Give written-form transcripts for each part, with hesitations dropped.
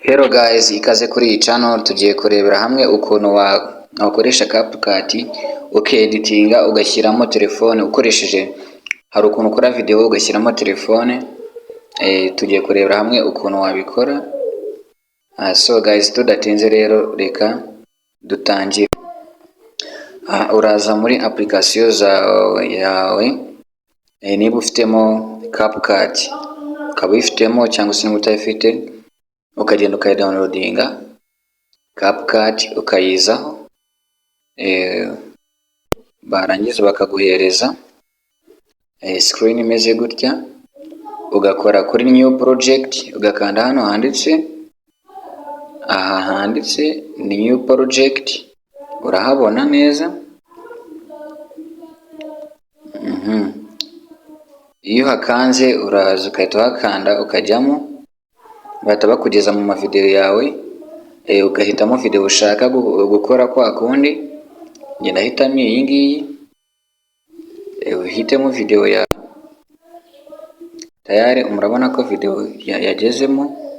Hello guys, ikaze kuri iyi channel tugiye kurebera hamwe ukuntu wakoresha CapCut ukeditinga ugashyiramo telefone ukoresheje, hari ukuntu ukora video ugashyiramo telefone. Tugiye kurebera hamwe ukuntu wabikora. So guys, tudatinze rero reka dutangire. Uraza muri application yawe, niba ufitemo CapCut ukaba uyifitemo cyangwa se niba utayifite ukagenda ukayidownloadinga CapCut ukayizaho, barangiza bakaguhereza screen imeze gutya, ugakora kuri new project ugakanda hano handitse, aha handitse ni new project, urahabona neza. Iyo hakanze uraza ukahita uhakanda ukajyamo, bahita bakugeza mu mavideo yawe, ugahitamo video ushaka gukora kwa kundi. Njye ndahitamo iyi ngiyi, uhitemo video yawe tayari. Murabona ko video yagezemo,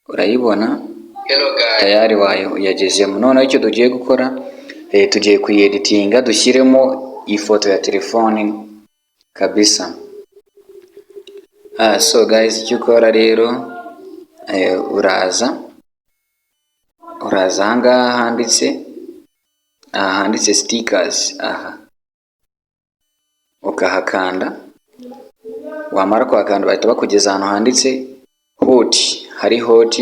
urayibona tayari yagezemo. Noneho icyo tugiye gukora, tugiye kuyeditinga dushyiremo ifoto ya telefone kabisa. So guys, icyo ukora rero, uraza ahangaha handitse stickers, aha ukahakanda. Wamara kuhakanda bahita bakugeza ahantu handitse hot, hari hot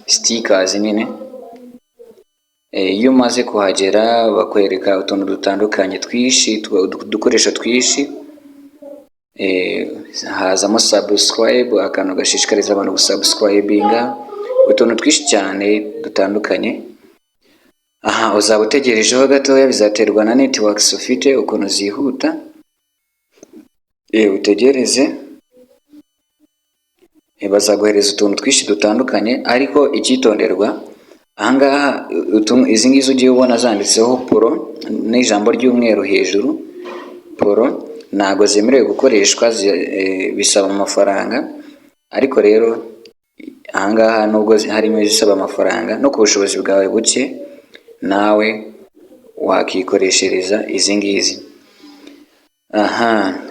stickers nyine. Iyo umaze kuhagera bakwereka utuntu dutandukanye twishi, dukoresho twishi. Hazamo subscribe, akantu gashishikariza abantu gusubscribinga, utuntu twishi cyane dutandukanye. Aha uzaba utegerejeho gatoya, bizaterwa na networks ufite ukuntu zihuta. Utegereze, bazaguhereza utuntu twishi dutandukanye, ariko icyitonderwa ahangaha, izi ngizi ugiye ubona zanditseho Pro n'ijambo ry'umweru hejuru, Pro ntabwo zemerewe gukoreshwa, bisaba amafaranga. Ariko rero ahangaha nubwo harimo izisaba amafaranga, no ku bushobozi bwawe buke nawe wakikoreshereza izi ngizi. Aha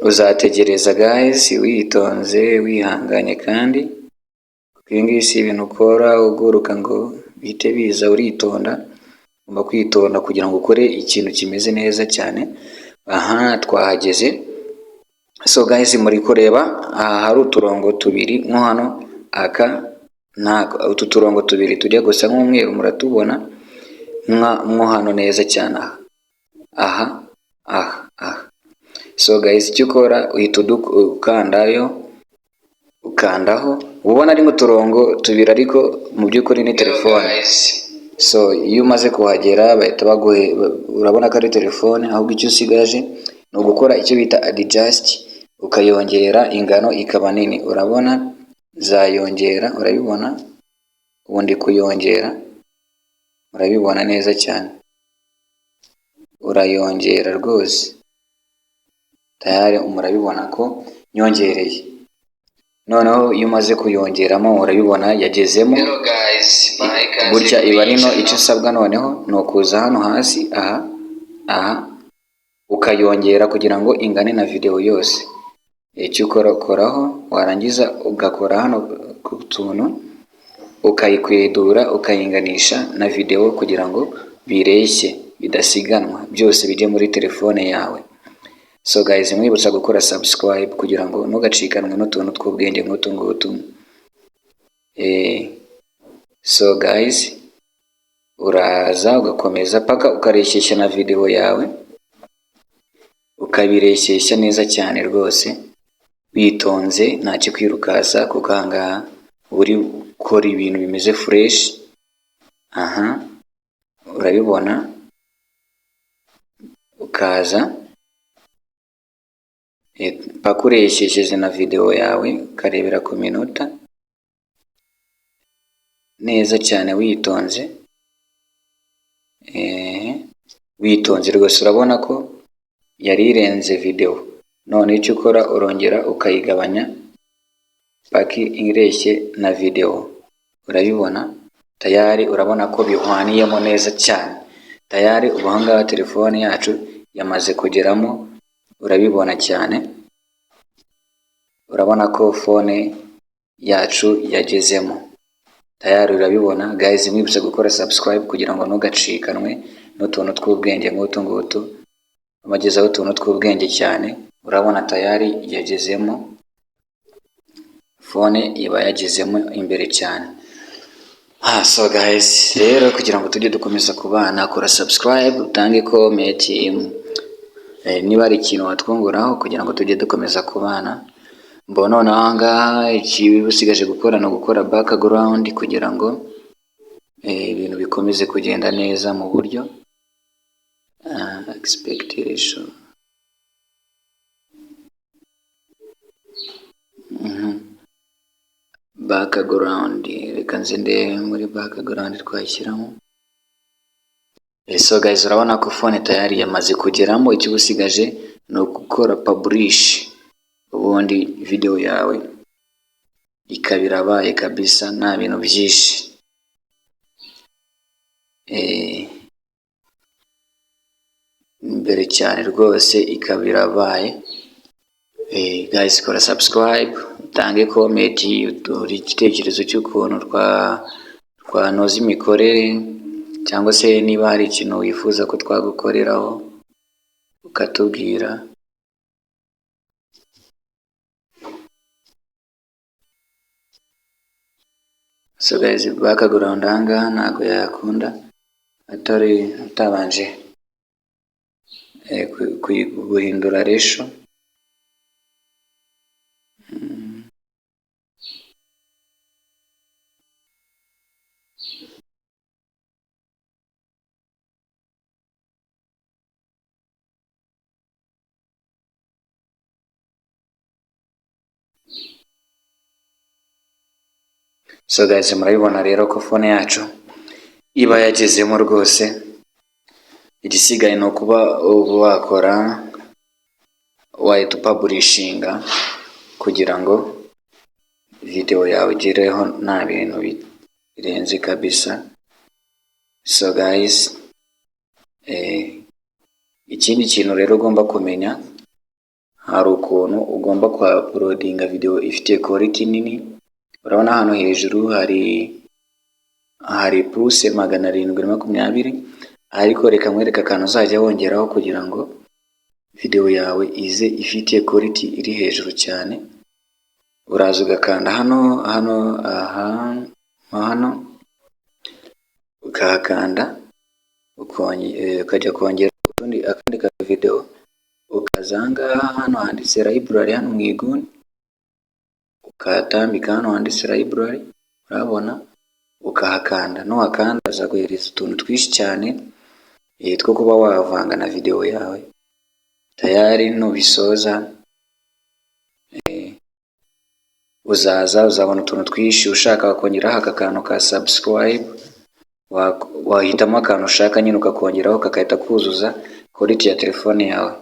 uzategereza guys, witonze wihanganye, kandi ibi ngibi si ibintu ukora uguruka ngo bihite biza, uritonda. Ugomba kwitonda kugira ngo ukore ikintu kimeze neza cyane. Aha twahageze. So guys, muri kureba aha hari uturongo tubiri nko hano, utu turongo tubiri tujya gusa nk'umweru, muratubona nko hano neza cyane aha. So guys, icyo ukora uhita ukandaho, ubona ari nk'uturongo tubiri ariko mu by'ukuri ni telefone. So iyo umaze kuhagera bahita urabona ko ari telefone, ahubwo icyo usigaje ni ugukora icyo bita adjust, ukayongera ingano ikaba nini. Urabona zayongera, urabibona, ubundi kuyongera urabibona neza cyane, urayongera rwose tayari. Murabibona ko nyongereye. Noneho iyo umaze kuyongeramo urabibona yagezemo gutya. Iba rino icyo usabwa noneho ni ukuza hano hasi aha ukayongera kugira ngo ingane na video yose. Icyo ukoraho, warangiza ugakora hano ku tuntu ukayikwedura ukayinganisha na video kugira ngo bireshye bidasiganwa, byose bijye muri telefone yawe. So guys, mwibutsa gukora subscribe kugira ngo ntugacikanwe n'utuntu tw'ubwenge nk'utu ngutu. So guys, uraza ugakomeza paka ukareshyeshya na video yawe, ukabireshyeshya neza cyane rwose witonze, nta kikwirukaza, kuko ahangaha uri gukora ibintu bimeze fresh. Aha urabibona, ukaza paka ureshyeshyeje na video yawe, ukarebera ku minota neza cyane witonze. Witonze rwose, urabona ko yari irenze video. None icyo ukora urongera ukayigabanya paki ireshye na video, urabibona tayari, urabona ko bihwaniyemo neza cyane tayari. Ubu ahangaha telefone yacu yamaze kugeramo, urabibona cyane, urabona ko fone yacu yagezemo tayari, urabibona guys. Mwibutse gukora subscribe kugira ngo ntugacikanwe n'utuntu tw'ubwenge nk'utu ngutu, bagezaho utuntu tw'ubwenge cyane. Urabona tayari yagezemo, fone iba yagezemo imbere cyane. So guys, rero kugira ngo tujye dukomeza kubana, kora subscribe, utange comment, niba ari ikintu watwunguraho kugira ngo tujye dukomeza kubana. Mbona ahangaha ikibusigaje gukora no gukora background kugira ngo ibintu bikomeze kugenda neza mu buryo expectation. Background, reka nze ndebe muri background twashyiramo. So guys, urabona ko phone tayari yamaze kugeramo, ikibusigaje no gukora publish, ubundi video yawe ikabirabaye kabisa, nta bintu byinshi. Imbere cyane rwose ikabirabaye. Guys, kora subscribe, utange comment, uri igitekerezo cy'ukuntu twanoza imikorere, cyangwa se niba hari ikintu wifuza ko twagukoreraho ukatubwira. So guys, background ahangaha ntabwo yakunda utabanje guhindura ratio. So guys, murabibona rero ko phone yacu iba yagezemo rwose. Igisigaye no kuba wakora wahita publishinga kugira ngo video yawe igereho nta bintu birenze kabisa. So guys, ikindi kintu rero ugomba kumenya, hari ukuntu ugomba kwa uploadinga video ifite quality nini. Urabona hano hejuru hari plus 720, ariko reka mwereka akantu uzajya wongeraho kugira ngo video yawe ize ifite quality iri hejuru cyane. Uraza ugakanda hano ukahakanda, ukajya kongera akandi ka video, ukazanga hano handitse library hano mu iguni, ukatambika hano handitse library, urabona, ukahakanda. Nuhakanda azaguhereza utuntu twinshi cyane two kuba wavanga na video yawe tayari. Nubisoza uzabona utuntu twinshi. Ushaka wakongeraho aka kantu ka subscribe, wahitamo akantu ushaka nyine ukakongeraho, kakahita kuzuza quality ya telefone yawe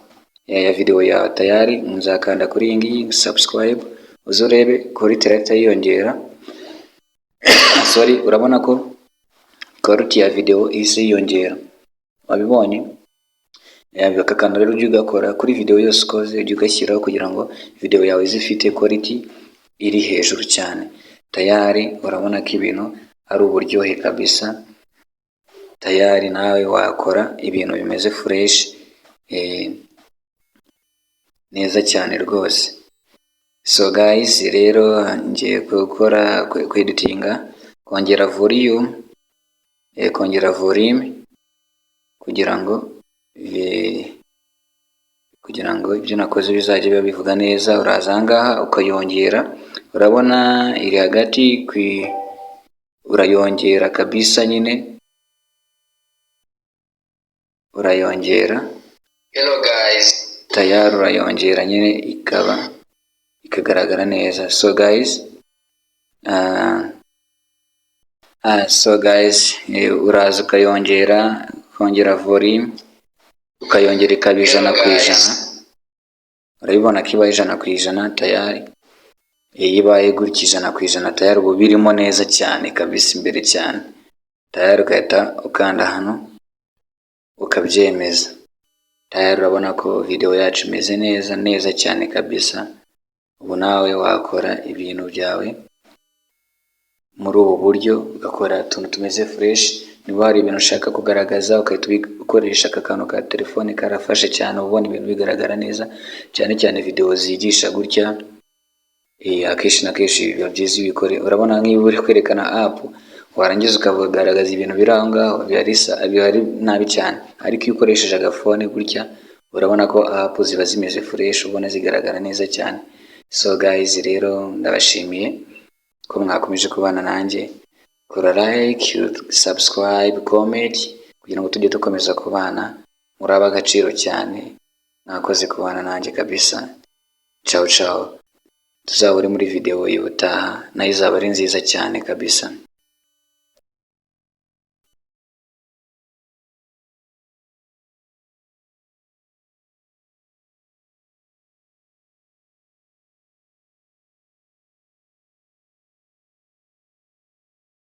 ya video yawe tayari. Nzakanda kuri iyi ngiyi subscribe, uzurebe quality irahita yiyongera. Sorry, urabona ko quality ya video ihise yiyongera, wabibonye? Aka kantu rero ujye ugakora kuri video yose ukoze, ujye ugashyiraho kugira ngo video yawe izifite quality iri hejuru cyane tayari. Urabona ko ibintu ari uburyohe kabisa tayari. Nawe wakora ibintu bimeze fresh neza cyane rwose. So guys, rero ngiye gukora editinga, kongera volume kugira ngo ibyo nakoze bizajya biba bivuga neza. Uraza ahangaha ukayongera, urabona iri hagati urayongera kabisa nyine, urayongera. Hello guys, tayari urayongera nyine ikagaragara neza. So guys, uraza ukongera volume, ukayongera ikaba 100%. Urabibona ko iba 100% tayari. iyo ibaye gutya 100% tayari ubu birimo neza cyane kabisa imbere cyane, tayari ugahita ukanda hano ukabyemeza. Tayari urabona ko video yacu imeze neza cyane kabisa. Ubu nawe wakora ibintu byawe muri ubu buryo, ugakora utuntu tumeze fresh. Niba hari ibintu ushaka kugaragaza ukahita ukoresha aka kantu ka telefone, karafashe cyane, ubona ibintu bigaragara neza cyane video zigisha gutya. Akenshi na kenshi biba byiza ubikore. Urabona nk'iyo uri kwerekana app warangiza ukagaragaza ibintu biri aho ngaho, biba ari nabi cyane, ariko iyo ukoresheje agafone gutya urabona ko app ziba zimeze fresh, ubona zigaragara neza cyane. So guys, rero ndabashimiye ko mwakomeje kubana nanjye. Kora like, subscribe, comment kugira ngo tujye dukomeza kubana. Muri ab'agaciro cyane, mwakoze kubana nanjye kabisa. Ciao ciao, tuzahore muri video y'ubutaha, nayo izaba ari nziza cyane kabisa.